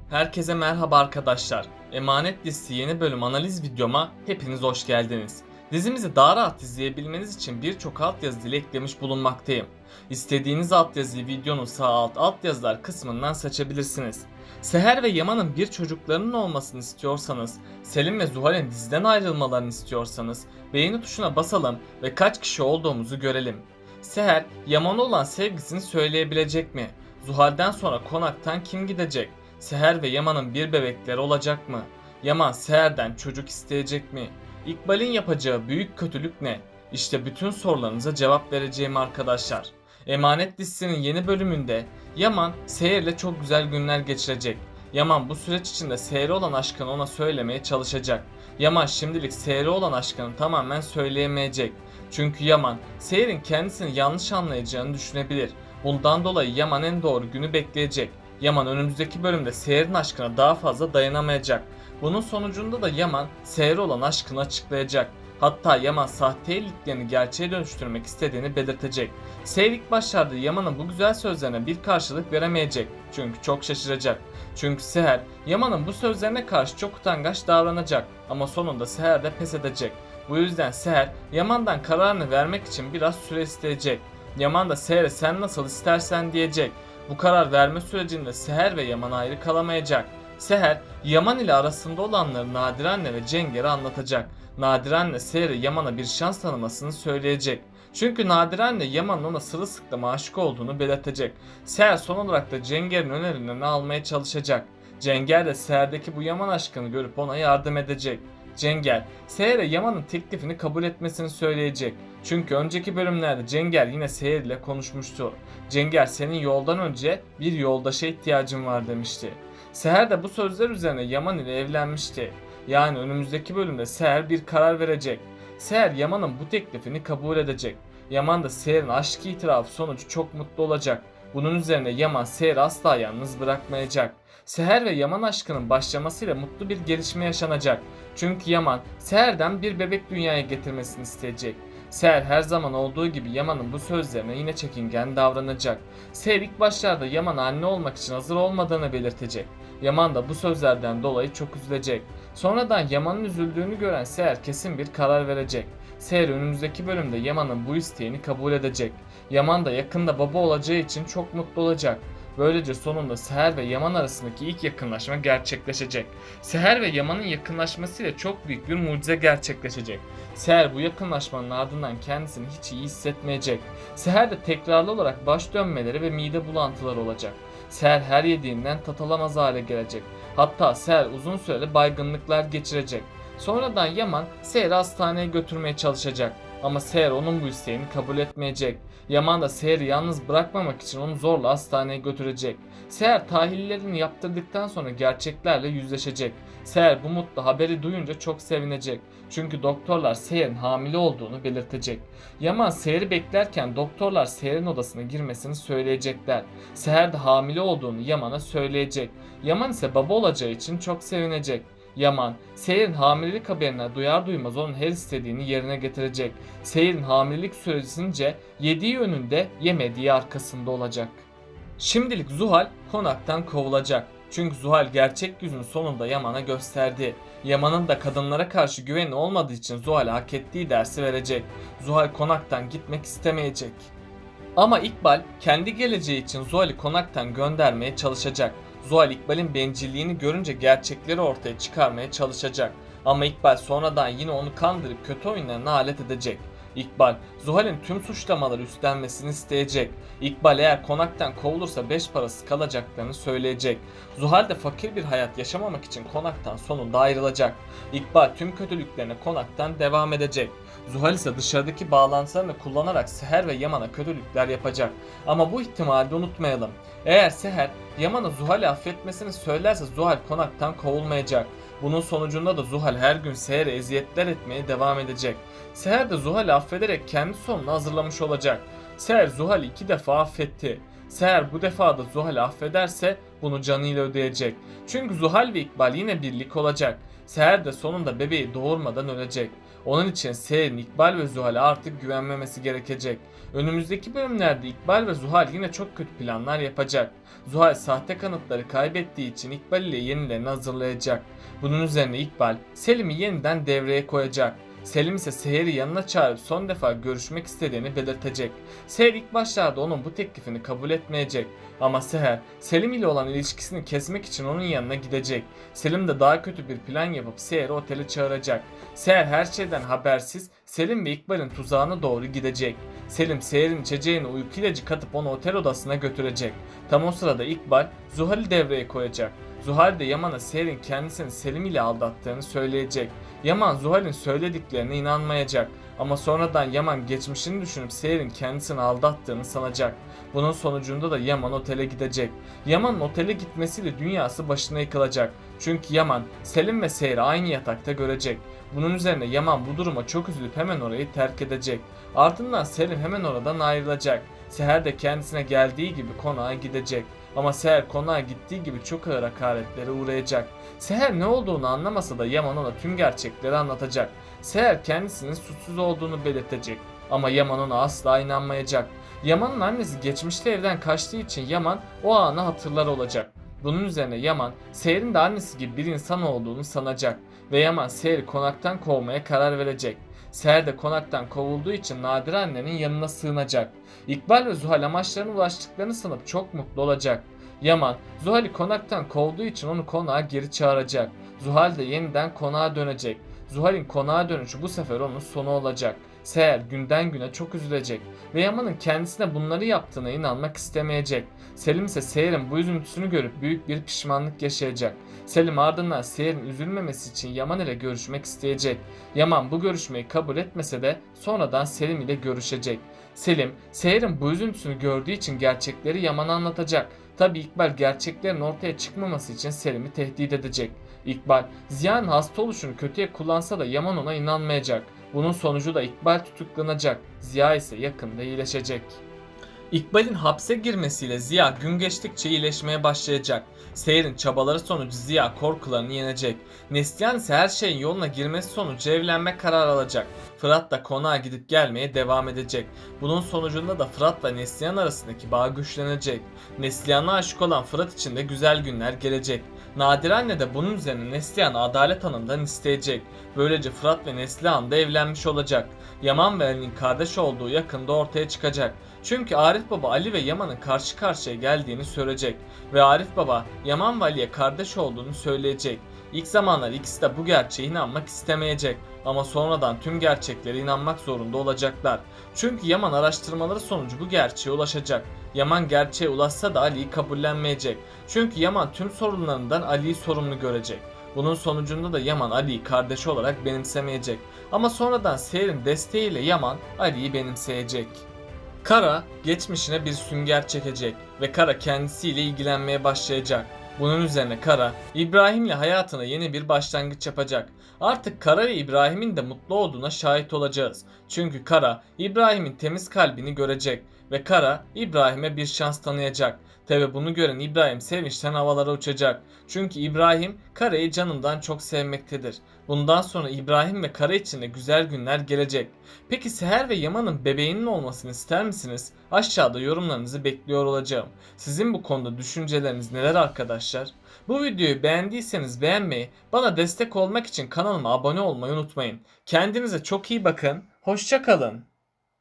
Herkese merhaba arkadaşlar. Emanet dizisi yeni bölüm analiz videoma hepiniz hoş geldiniz. Dizimizi daha rahat izleyebilmeniz için birçok altyazı dili eklemiş bulunmaktayım. İstediğiniz altyazıyı videonun sağ altyazılar kısmından seçebilirsiniz. Seher ve Yaman'ın bir çocuklarının olmasını istiyorsanız, Selim ve Zuhal'in diziden ayrılmalarını istiyorsanız beğeni tuşuna basalım ve kaç kişi olduğumuzu görelim. Seher, Yaman'a olan sevgisini söyleyebilecek mi? Zuhal'den sonra konaktan kim gidecek? Seher ve Yaman'ın bir bebekleri olacak mı? Yaman Seher'den çocuk isteyecek mi? İkbal'in yapacağı büyük kötülük ne? İşte bütün sorularınıza cevap vereceğim arkadaşlar. Emanet dizisinin yeni bölümünde Yaman Seher'le çok güzel günler geçirecek. Yaman bu süreç içinde Seher'e olan aşkını ona söylemeye çalışacak. Yaman şimdilik Seher'e olan aşkını tamamen söyleyemeyecek. Çünkü Yaman Seher'in kendisini yanlış anlayacağını düşünebilir. Bundan dolayı Yaman en doğru günü bekleyecek. Yaman önümüzdeki bölümde Seher'in aşkına daha fazla dayanamayacak. Bunun sonucunda da Yaman Seher'e olan aşkını açıklayacak. Hatta Yaman sahte evliliklerini gerçeğe dönüştürmek istediğini belirtecek. Seher ilk başlarda Yaman'ın bu güzel sözlerine bir karşılık veremeyecek. Çünkü çok şaşıracak. Çünkü Seher Yaman'ın bu sözlerine karşı çok utangaç davranacak. Ama sonunda Seher de pes edecek. Bu yüzden Seher Yaman'dan kararını vermek için biraz süre isteyecek. Yaman da Seher'e sen nasıl istersen diyecek. Bu karar verme sürecinde Seher ve Yaman ayrı kalamayacak. Seher, Yaman ile arasında olanları Nadiranne ve Cenger'e anlatacak. Nadiranne Seher'e Yaman'a bir şans tanımasını söyleyecek. Çünkü Nadiranne Yaman'ın ona sırılsıklam aşık olduğunu belirtecek. Seher son olarak da Cenger'in önerilerini almaya çalışacak. Cenger de Seher'deki bu Yaman aşkını görüp ona yardım edecek. Cenger, Seher'e Yaman'ın teklifini kabul etmesini söyleyecek. Çünkü önceki bölümlerde Cenger yine Seher ile konuşmuştu. Cenger senin yoldan önce bir yoldaşa ihtiyacın var demişti. Seher de bu sözler üzerine Yaman ile evlenmişti. Yani önümüzdeki bölümde Seher bir karar verecek. Seher Yaman'ın bu teklifini kabul edecek. Yaman da Seher'in aşk itirafı sonucu çok mutlu olacak. Bunun üzerine Yaman Seher'i asla yalnız bırakmayacak. Seher ve Yaman aşkının başlamasıyla mutlu bir gelişme yaşanacak. Çünkü Yaman Seher'den bir bebek dünyaya getirmesini isteyecek. Seher her zaman olduğu gibi Yaman'ın bu sözlerine yine çekingen davranacak. Seher ilk başlarda Yaman'a anne olmak için hazır olmadığını belirtecek. Yaman da bu sözlerden dolayı çok üzülecek. Sonradan Yaman'ın üzüldüğünü gören Seher kesin bir karar verecek. Seher önümüzdeki bölümde Yaman'ın bu isteğini kabul edecek. Yaman da yakında baba olacağı için çok mutlu olacak. Böylece sonunda Seher ve Yaman arasındaki ilk yakınlaşma gerçekleşecek. Seher ve Yaman'ın yakınlaşmasıyla çok büyük bir mucize gerçekleşecek. Seher bu yakınlaşmanın ardından kendisini hiç iyi hissetmeyecek. Seher de tekrarlı olarak baş dönmeleri ve mide bulantıları olacak. Seher her yediğinden tat alamaz hale gelecek. Hatta Seher uzun süreli baygınlıklar geçirecek. Sonradan Yaman Seher'i hastaneye götürmeye çalışacak. Ama Seher onun bu isteğini kabul etmeyecek. Yaman da Seher'i yalnız bırakmamak için onu zorla hastaneye götürecek. Seher tahlillerini yaptırdıktan sonra gerçeklerle yüzleşecek. Seher bu mutlu haberi duyunca çok sevinecek. Çünkü doktorlar Seher'in hamile olduğunu belirtecek. Yaman Seher'i beklerken doktorlar Seher'in odasına girmesini söyleyecekler. Seher de hamile olduğunu Yaman'a söyleyecek. Yaman ise baba olacağı için çok sevinecek. Yaman, Seher'in hamilelik haberine duyar duymaz onun her istediğini yerine getirecek. Seher'in hamilelik sürecince yediği önünde yemediği arkasında olacak. Şimdilik Zuhal konaktan kovulacak. Çünkü Zuhal gerçek yüzünü sonunda Yaman'a gösterdi. Yaman'ın da kadınlara karşı güveni olmadığı için Zuhal'e hak ettiği dersi verecek. Zuhal konaktan gitmek istemeyecek. Ama İkbal kendi geleceği için Zuhal'i konaktan göndermeye çalışacak. Zuhal İkbal'in bencilliğini görünce gerçekleri ortaya çıkarmaya çalışacak. Ama İkbal sonradan yine onu kandırıp kötü oyunlarına alet edecek. İkbal, Zuhal'in tüm suçlamaları üstlenmesini isteyecek. İkbal eğer konaktan kovulursa beş parası kalacaklarını söyleyecek. Zuhal de fakir bir hayat yaşamamak için konaktan sonunda ayrılacak. İkbal tüm kötülüklerine konaktan devam edecek. Zuhal ise dışarıdaki bağlantılarını kullanarak Seher ve Yaman'a kötülükler yapacak. Ama bu ihtimali de unutmayalım. Eğer Seher Yaman'a Zuhal'i affetmesini söylerse Zuhal konaktan kovulmayacak. Bunun sonucunda da Zuhal her gün Seher'e eziyetler etmeye devam edecek. Seher de Zuhal'i affederek kendi sonunu hazırlamış olacak. Seher Zuhal'i 2 defa affetti. Seher bu defa da Zuhal'i affederse bunu canıyla ödeyecek. Çünkü Zuhal ve İkbal yine birlik olacak. Seher de sonunda bebeği doğurmadan ölecek. Onun için Seher'in İkbal ve Zuhal'e artık güvenmemesi gerekecek. Önümüzdeki bölümlerde İkbal ve Zuhal yine çok kötü planlar yapacak. Zuhal sahte kanıtları kaybettiği için İkbal ile yenilerini hazırlayacak. Bunun üzerine İkbal Selim'i yeniden devreye koyacak. Selim ise Seher'i yanına çağırıp son defa görüşmek istediğini belirtecek. Seher ilk başlarda onun bu teklifini kabul etmeyecek. Ama Seher, Selim ile olan ilişkisini kesmek için onun yanına gidecek. Selim de daha kötü bir plan yapıp Seher'i otele çağıracak. Seher her şeyden habersiz Selim ve İkbal'in tuzağına doğru gidecek. Selim Seher'in içeceğine uyku ilacı katıp onu otel odasına götürecek. Tam o sırada İkbal Zuhal'i devreye koyacak. Zuhal de Yaman'a Seher'in kendisini Selim ile aldattığını söyleyecek. Yaman Zuhal'in söylediklerine inanmayacak. Ama sonradan Yaman geçmişini düşünüp Seher'in kendisini aldattığını sanacak. Bunun sonucunda da Yaman otele gidecek. Yaman'ın otele gitmesiyle dünyası başına yıkılacak. Çünkü Yaman Selim ve Seher'i aynı yatakta görecek. Bunun üzerine Yaman bu duruma çok üzülüp hemen orayı terk edecek. Ardından Selim hemen oradan ayrılacak. Seher de kendisine geldiği gibi konağa gidecek. Ama Seher konağa gittiği gibi çok ağır hakaretlere uğrayacak. Seher ne olduğunu anlamasa da Yaman ona tüm gerçekleri anlatacak. Seher kendisinin suçsuz olduğunu belirtecek. Ama Yaman ona asla inanmayacak. Yaman'ın annesi geçmişte evden kaçtığı için Yaman o anı hatırlar olacak. Bunun üzerine Yaman, Seher'in de annesi gibi bir insan olduğunu sanacak. Ve Yaman Seher'i konaktan kovmaya karar verecek. Seher de konaktan kovulduğu için Nadire annenin yanına sığınacak. İkbal ve Zuhal amaçlarına ulaştıklarını sanıp çok mutlu olacak. Yaman, Zuhal'i konaktan kovduğu için onu konağa geri çağıracak. Zuhal de yeniden konağa dönecek. Zuhal'in konağa dönüşü bu sefer onun sonu olacak. Seher günden güne çok üzülecek ve Yaman'ın kendisine bunları yaptığına inanmak istemeyecek. Selim ise Seher'in bu üzüntüsünü görüp büyük bir pişmanlık yaşayacak. Selim ardından Seher'in üzülmemesi için Yaman ile görüşmek isteyecek. Yaman bu görüşmeyi kabul etmese de sonradan Selim ile görüşecek. Selim, Seher'in bu üzüntüsünü gördüğü için gerçekleri Yaman'a anlatacak. Tabi İkbal gerçeklerin ortaya çıkmaması için Selim'i tehdit edecek. İkbal, Ziya'nın hasta oluşunu kötüye kullansa da Yaman ona inanmayacak. Bunun sonucu da İkbal tutuklanacak. Ziya ise yakında iyileşecek. İkbal'in hapse girmesiyle Ziya gün geçtikçe iyileşmeye başlayacak. Seher'in çabaları sonucu Ziya korkularını yenecek. Neslihan ise her şeyin yoluna girmesi sonucu evlenme kararı alacak. Fırat da konağa gidip gelmeye devam edecek. Bunun sonucunda da Fırat'la Neslihan arasındaki bağ güçlenecek. Neslihan'a aşık olan Fırat için de güzel günler gelecek. Nadire anne de bunun üzerine Neslihan'ı Adalet Hanım'dan isteyecek. Böylece Fırat ve Neslihan da evlenmiş olacak. Yaman ve Ali'nin kardeş olduğu yakında ortaya çıkacak. Çünkü Arif Baba Ali ve Yaman'ın karşı karşıya geldiğini söyleyecek. Ve Arif Baba Yaman ve Ali'ye kardeş olduğunu söyleyecek. İlk zamanlar ikisi de bu gerçeğe inanmak istemeyecek. Ama sonradan tüm gerçeklere inanmak zorunda olacaklar. Çünkü Yaman araştırmaları sonucu bu gerçeğe ulaşacak. Yaman gerçeğe ulaşsa da Ali'yi kabullenmeyecek. Çünkü Yaman tüm sorunlarından Ali'yi sorumlu görecek. Bunun sonucunda da Yaman Ali'yi kardeşi olarak benimsemeyecek. Ama sonradan Seher'in desteğiyle Yaman Ali'yi benimseyecek. Kara geçmişine bir sünger çekecek ve Kara kendisiyle ilgilenmeye başlayacak. Bunun üzerine Kara, İbrahim'le hayatına yeni bir başlangıç yapacak. Artık Kara ve İbrahim'in de mutlu olduğuna şahit olacağız. Çünkü Kara, İbrahim'in temiz kalbini görecek ve Kara, İbrahim'e bir şans tanıyacak. Tabi bunu gören İbrahim sevinçten havalara uçacak. Çünkü İbrahim Kara'yı canından çok sevmektedir. Bundan sonra İbrahim ve Kara için de güzel günler gelecek. Peki Seher ve Yaman'ın bebeğinin olmasını ister misiniz? Aşağıda yorumlarınızı bekliyor olacağım. Sizin bu konuda düşünceleriniz neler arkadaşlar? Bu videoyu beğendiyseniz beğenmeyi, bana destek olmak için kanalıma abone olmayı unutmayın. Kendinize çok iyi bakın, hoşça kalın.